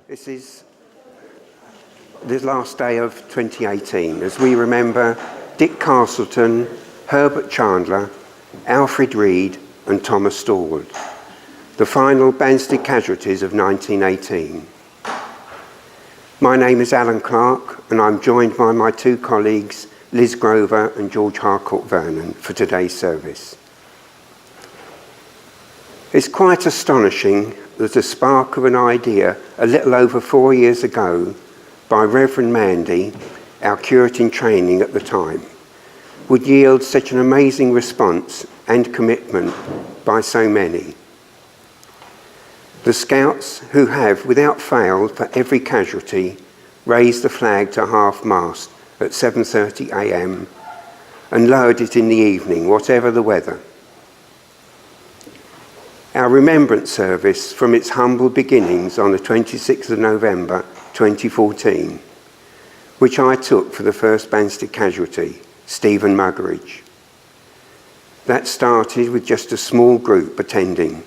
This is the last day of 2018 as we remember Dick Castleton, Herbert Chandler, Alfred Reed and Thomas Stallwood, the final Banstead casualties of 1918. My name is Alan Clark and I'm joined by my two colleagues Liz Grover and George Harcourt Vernon for today's service. It's quite astonishing that a spark of an idea a little over 4 years ago by Reverend Mandy, our curate in training at the time, would yield such an amazing response and commitment by so many. The Scouts, who have, without fail, for every casualty, raised the flag to half-mast at 7:30 a.m. and lowered it in the evening, whatever the weather. Our Remembrance service from its humble beginnings on the 26th of November 2014, which I took for the first Banstead casualty, Stephen Muggeridge. That started with just a small group attending,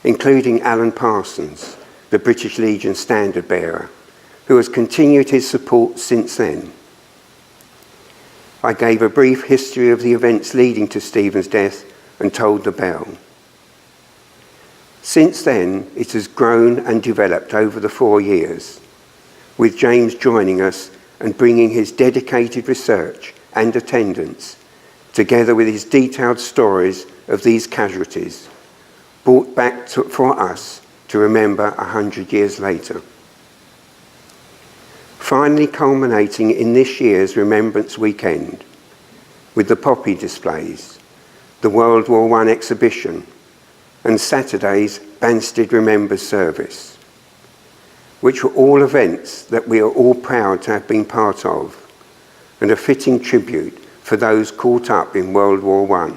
including Alan Parsons, the British Legion standard bearer, who has continued his support since then. I gave a brief history of the events leading to Stephen's death and told the bell. Since then, it has grown and developed over the 4 years, with James joining us and bringing his dedicated research and attendance, together with his detailed stories of these casualties, brought back for us to remember 100 years later. Finally culminating in this year's Remembrance weekend, with the poppy displays, the World War I exhibition, and Saturday's Banstead Remembers service, which were all events that we are all proud to have been part of, and a fitting tribute for those caught up in World War I.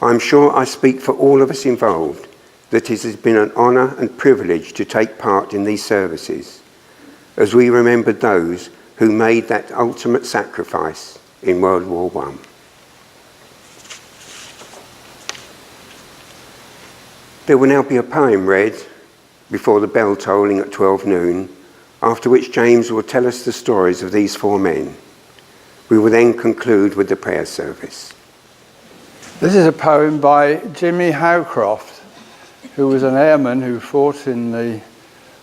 I'm sure I speak for all of us involved that it has been an honour and privilege to take part in these services, as we remembered those who made that ultimate sacrifice in World War I. There will now be a poem read before the bell tolling at 12 noon, after which James will tell us the stories of these four men. We will then conclude with the prayer service. This is a poem by Jimmy Howcroft, who was an airman who fought in the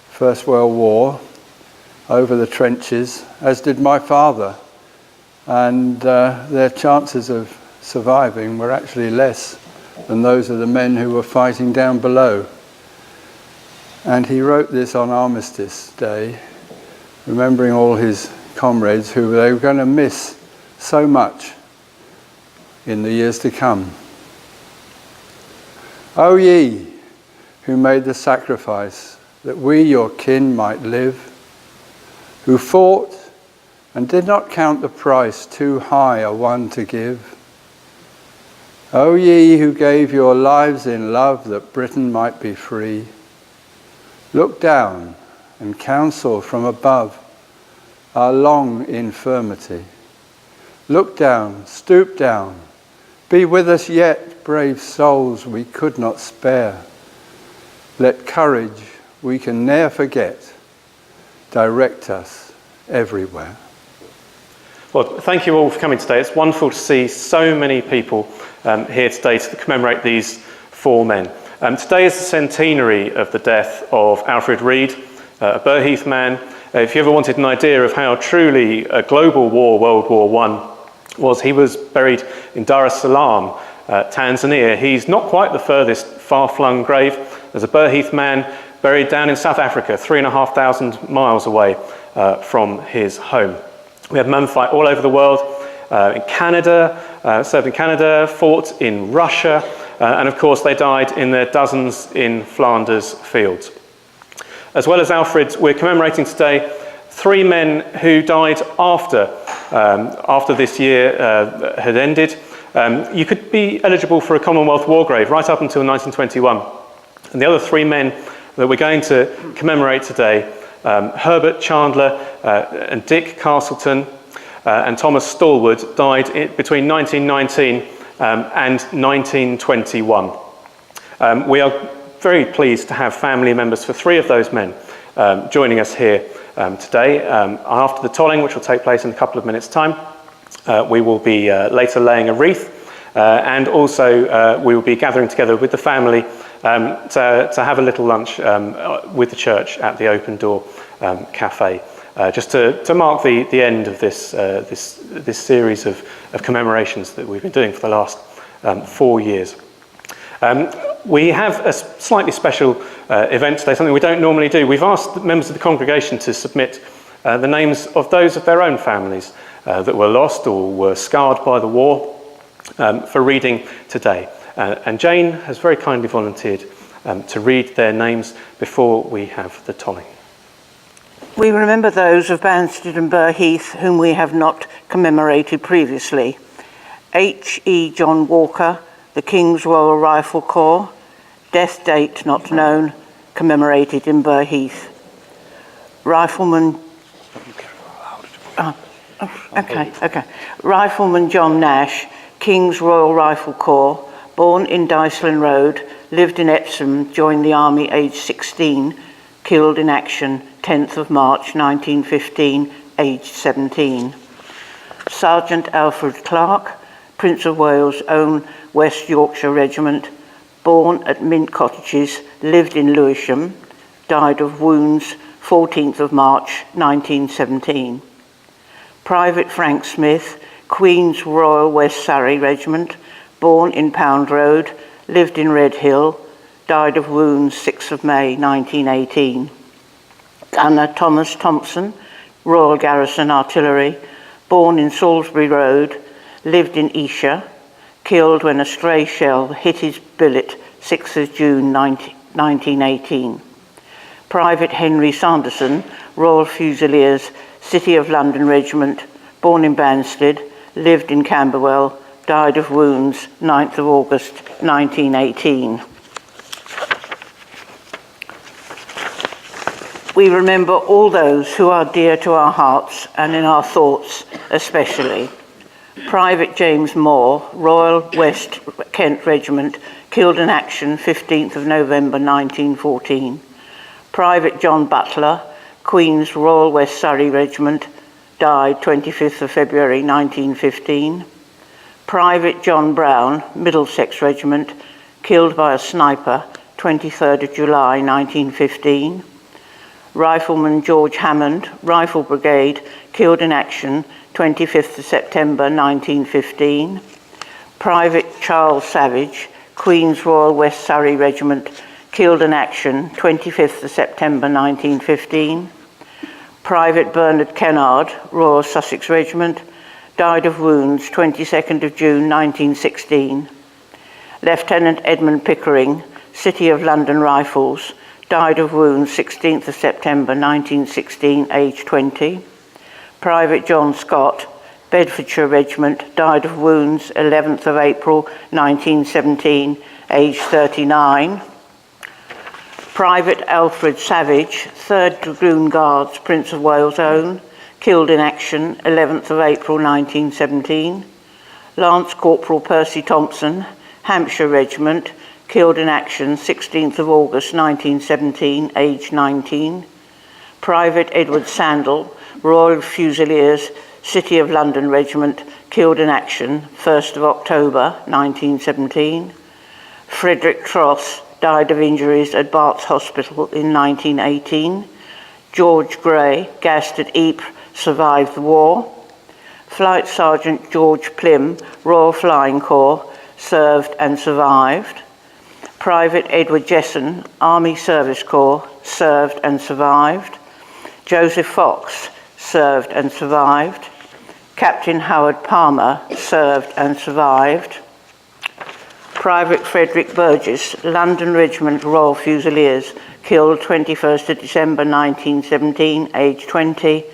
First World War over the trenches, as did my father, and their chances of surviving were actually less than those of the men who were fighting down below. And he wrote this on Armistice Day, remembering all his comrades who they were going to miss so much in the years to come. O ye who made the sacrifice that we, your kin, might live, who fought and did not count the price too high a one to give, O ye who gave your lives in love that Britain might be free, look down and counsel from above our long infirmity. Look down, stoop down, be with us yet, brave souls we could not spare. Let courage we can ne'er forget direct us everywhere. Well, thank you all for coming today. It's wonderful to see so many people here today to commemorate these four men. Today is the centenary of the death of Alfred Reed, a Burgh man. If you ever wanted an idea of how truly a global war, World War I, was, he was buried in Dar es Salaam, Tanzania. He's not quite the furthest far-flung grave. There's a Burgh man buried down in South Africa, 3,500 miles away from his home. We have men fight all over the world, in Canada, served in Canada, fought in Russia, and of course they died in their dozens in Flanders fields. As well as Alfred, we're commemorating today three men who died after this year had ended. You could be eligible for a Commonwealth War grave right up until 1921. And the other three men that we're going to commemorate today, Herbert Chandler and Dick Castleton and Thomas Stallwood, died between 1919 and 1921. We are very pleased to have family members for 3 of those men joining us here today. After the tolling, which will take place in a couple of minutes' time, we will be later laying a wreath, and also we will be gathering together with the family to have a little lunch with the church at the Open Door Cafe, just to mark the end of this series of commemorations that we've been doing for the last 4 years. We have a slightly special event today, something we don't normally do. We've asked the members of the congregation to submit the names of those of their own families that were lost or were scarred by the war for reading today. And Jane has very kindly volunteered to read their names before we have the tolling. We remember those of Banstead and Burgh Heath whom we have not commemorated previously. H.E. John Walker, the King's Royal Rifle Corps, death date not known, commemorated in Burgh Heath. Rifleman Rifleman John Nash, King's Royal Rifle Corps, born in Dyceland Road, lived in Epsom, joined the army aged 16, killed in action 10th of March 1915, aged 17. Sergeant Alfred Clark, Prince of Wales' own West Yorkshire Regiment, born at Memory Cottages, lived in Lewisham, died of wounds 14th of March 1917. Private Frank Smith, Queen's Royal West Surrey Regiment, born in Pound Road, lived in Redhill, died of wounds 6th of May 1918. Gunner Thomas Thompson, Royal Garrison Artillery, born in Salisbury Road, lived in Esher, killed when a stray shell hit his billet 6th of June 1918. Private Henry Sanderson, Royal Fusiliers, City of London Regiment, born in Banstead, lived in Camberwell, died of wounds 9th of August 1918. We remember all those who are dear to our hearts and in our thoughts especially. Private James Moore, Royal West Kent Regiment, killed in action 15th of November 1914. Private John Butler, Queen's Royal West Surrey Regiment, died 25th of February 1915. Private John Brown, Middlesex Regiment, killed by a sniper 23rd of July 1915. Rifleman George Hammond, Rifle Brigade, killed in action 25th of September 1915. Private Charles Savage, Queen's Royal West Surrey Regiment, killed in action 25th of September 1915. Private Bernard Kennard, Royal Sussex Regiment, died of wounds 22nd of June 1916. Lieutenant Edmund Pickering, City of London Rifles, died of wounds 16th of September 1916, aged 20. Private John Scott, Bedfordshire Regiment, died of wounds 11th of April 1917, aged 39. Private Alfred Savage, 3rd Dragoon Guards, Prince of Wales' own, killed in action 11th of April 1917. Lance Corporal Percy Thompson, Hampshire Regiment, killed in action 16th of August 1917, aged 19. Private Edward Sandal, Royal Fusiliers, City of London Regiment, killed in action 1st of October 1917. Frederick Tross died of injuries at Barts Hospital in 1918. George Gray, gassed at Ypres, survived the war. Flight Sergeant George Plim, Royal Flying Corps, served and survived. Private Edward Jesson, Army Service Corps, served and survived. Joseph Fox, served and survived. Captain Howard Palmer, served and survived. Private Frederick Burgess, London Regiment Royal Fusiliers, killed 21st of December 1917, aged 20.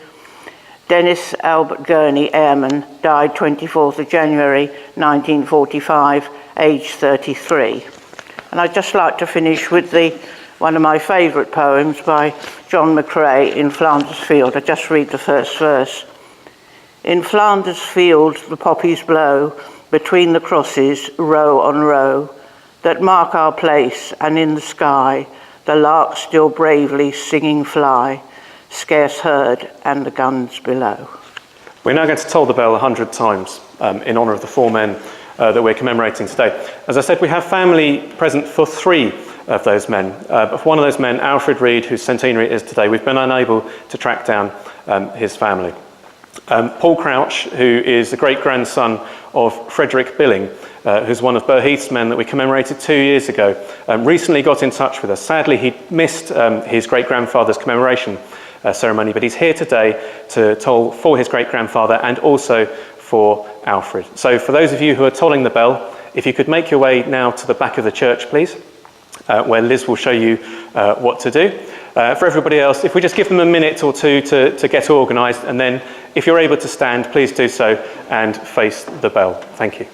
Dennis Albert Gurney, Airman, died 24th of January 1945, aged 33. And I'd just like to finish with one of my favourite poems by John McCrae, In Flanders Field. I'll just read the first verse. In Flanders Field the poppies blow, between the crosses, row on row. that mark our place, and in the sky the larks still bravely singing fly, scarce heard, and the guns below. We're now going to toll the bell 100 times in honour of the 4 men that we're commemorating today. As I said, we have family present for 3 of those men. Of one of those men, Alfred Reed, whose centenary is today, we've been unable to track down his family. Paul Crouch, who is the great-grandson of Frederick Billing, who's one of Burgh Heath's men that we commemorated 2 years ago, recently got in touch with us. Sadly, he missed his great-grandfather's commemoration ceremony, but he's here today to toll for his great-grandfather and also for Alfred. So for those of you who are tolling the bell, if you could make your way now to the back of the church, please, where Liz will show you what to do. For everybody else, if we just give them a minute or two to get organised, and then if you're able to stand, please do so and face the bell. Thank you.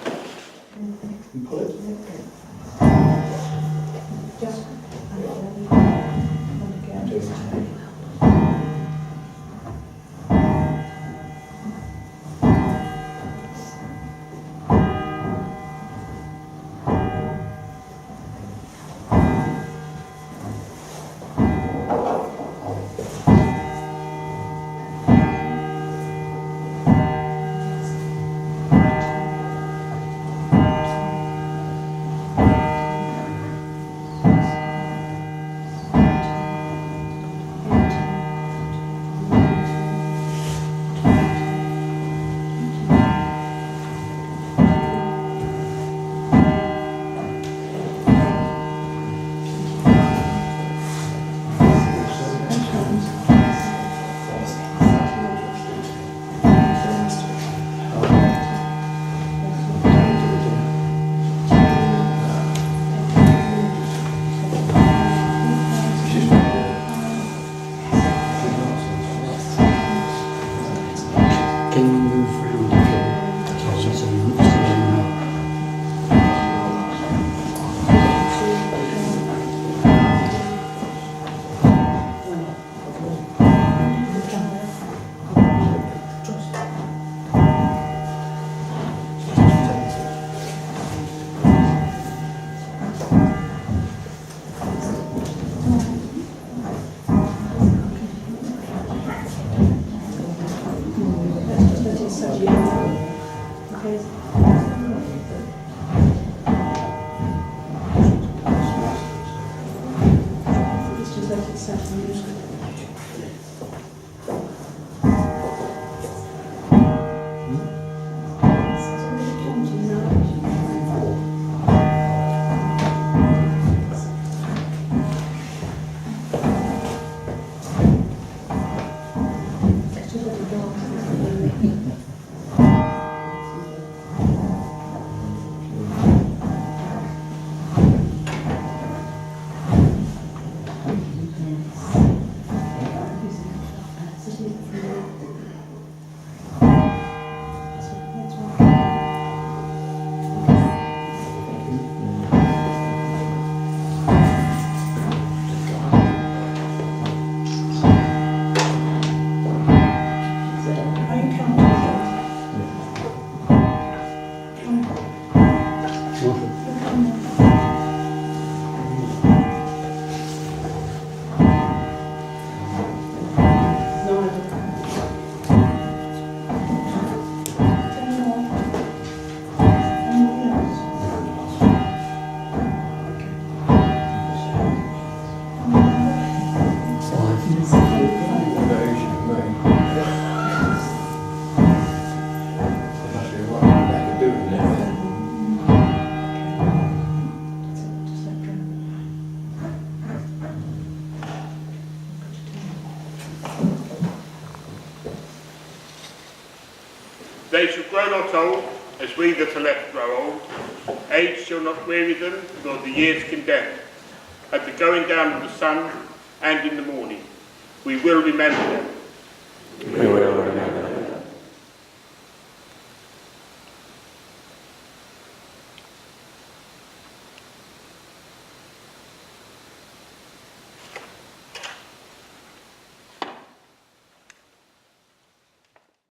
They shall grow not old, as we that are left grow old. Age shall not weary them, nor the years condemn. At the going down of the sun and in the morning, we will remember them. We will.